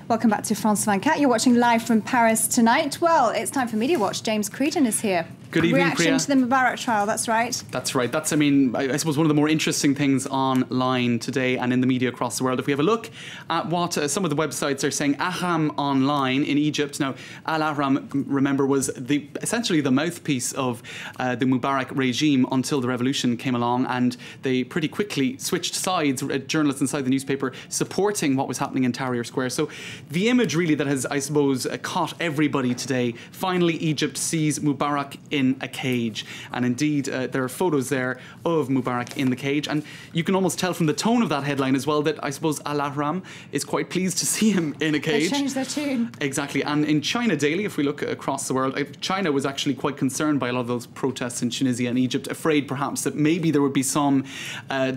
Welcome back to France 24. You're watching live from Paris tonight. Well, it's time for Media Watch. James Creedon is here. Good evening, Reaction Priya. to the Mubarak trial, that's right. That's right. That's, I suppose one of the more interesting things online today and in the media across the world. If we have a look at what some of the websites are saying, Ahram Online in Egypt. Now, Al Ahram, remember, was essentially the mouthpiece of the Mubarak regime until the revolution came along, and they pretty quickly switched sides, journalists inside the newspaper supporting what was happening in Tahrir Square. So the image really that has, I suppose, caught everybody today, finally Egypt sees Mubarak in a cage. And indeed, there are photos there of Mubarak in the cage. And you can almost tell from the tone of that headline as well that I suppose Al Ahram is quite pleased to see him in a cage. They changed their tune. Exactly. And in China Daily, if we look across the world, China was actually quite concerned by a lot of those protests in Tunisia and Egypt, afraid perhaps that maybe there would be some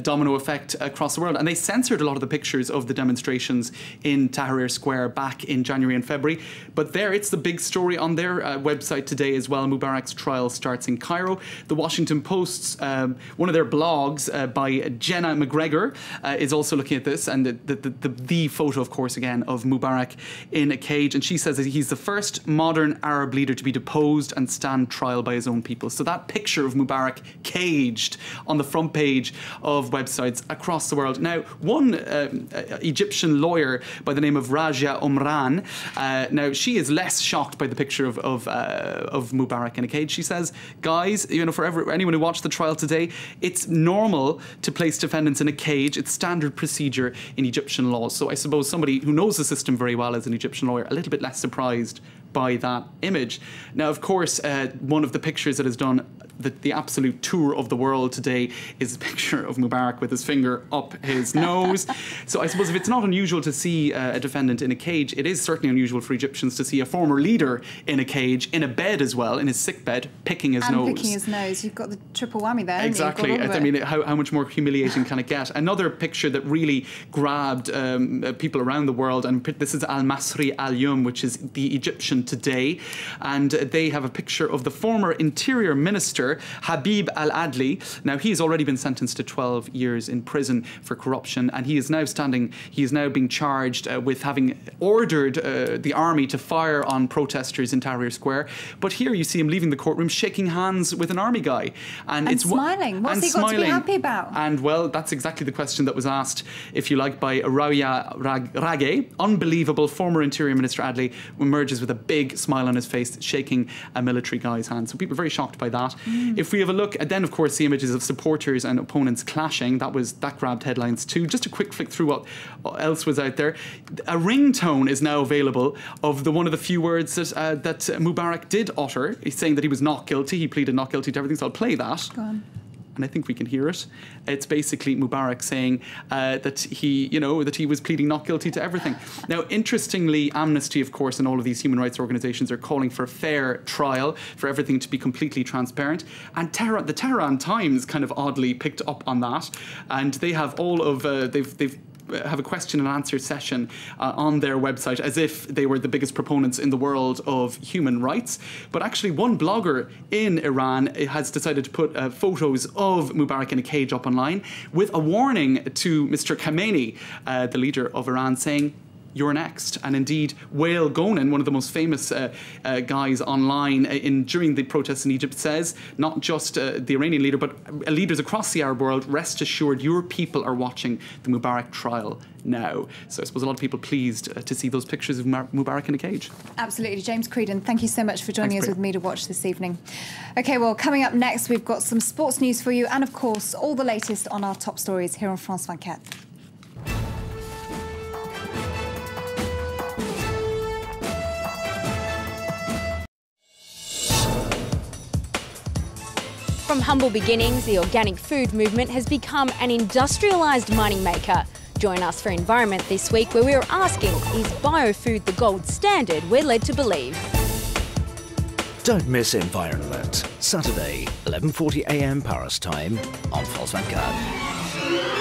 domino effect across the world. And they censored a lot of the pictures of the demonstrations in Tahrir Square back in January and February. But there, it's the big story on their website today as well. Mubarak's trial starts in Cairo. The Washington Post's, one of their blogs by Jenna McGregor is also looking at this, and the photo, of course, again, of Mubarak in a cage. And she says that he's the first modern Arab leader to be deposed and stand trial by his own people. So that picture of Mubarak caged on the front page of websites across the world. Now, one Egyptian lawyer by the name of Raja Omran, now she is less shocked by the picture of Mubarak in a cage. She says, guys, for anyone who watched the trial today, it's normal to place defendants in a cage. It's standard procedure in Egyptian law. So I suppose somebody who knows the system very well as an Egyptian lawyer, a little bit less surprised by that image. Now, of course, one of the pictures that has done the absolute tour of the world today is a picture of Mubarak with his finger up his nose. So I suppose if it's not unusual to see a defendant in a cage, it is certainly unusual for Egyptians to see a former leader in a cage, in a bed as well, in his sick bed, picking his nose. And picking his nose. You've got the triple whammy there. Exactly. I mean, how much more humiliating can it get? Another picture that really grabbed people around the world, and this is Al Masri Al Yom, which is the Egyptian Today, and they have a picture of the former Interior Minister Habib Al-Adli. Now, he has already been sentenced to 12 years in prison for corruption, and he is now being charged with having ordered the army to fire on protesters in Tahrir Square. But here you see him leaving the courtroom, shaking hands with an army guy. And it's smiling. What's he got to be happy about? And, well, that's exactly the question that was asked, if you like, by Rawia Rage. Unbelievable. Former Interior Minister Adli emerges with a big smile on his face, shaking a military guy's hand. So people are very shocked by that. If we have a look, and then, of course, the images of supporters and opponents clashing, that grabbed headlines too. Just a quick flick through what else was out there. A ringtone is now available of one of the few words that Mubarak did utter. He's saying that he was not guilty. He pleaded not guilty to everything, so I'll play that. Go on. And I think we can hear it. It's basically Mubarak saying that he was pleading not guilty to everything. Now, interestingly, Amnesty, of course, and all of these human rights organisations are calling for a fair trial, for everything to be completely transparent. And the Tehran Times kind of oddly picked up on that, and they have all of they've have a question and answer session on their website as if they were the biggest proponents in the world of human rights. But actually, one blogger in Iran has decided to put photos of Mubarak in a cage up online with a warning to Mr. Khamenei, the leader of Iran, saying, "You're next." And indeed, Wael Ghonin, one of the most famous guys online during the protests in Egypt, says, not just the Iranian leader, but leaders across the Arab world, rest assured your people are watching the Mubarak trial now. So I suppose a lot of people pleased to see those pictures of Mubarak in a cage. Absolutely. James Creedon, thank you so much for joining us with Media Watch this evening. OK, well, coming up next, we've got some sports news for you and, of course, all the latest on our top stories here on France 24. From humble beginnings, the organic food movement has become an industrialised money maker. Join us for Environment this week, where we are asking, is biofood the gold standard we're led to believe? Don't miss Environment. Saturday, 11:40 a.m. Paris time on France 24.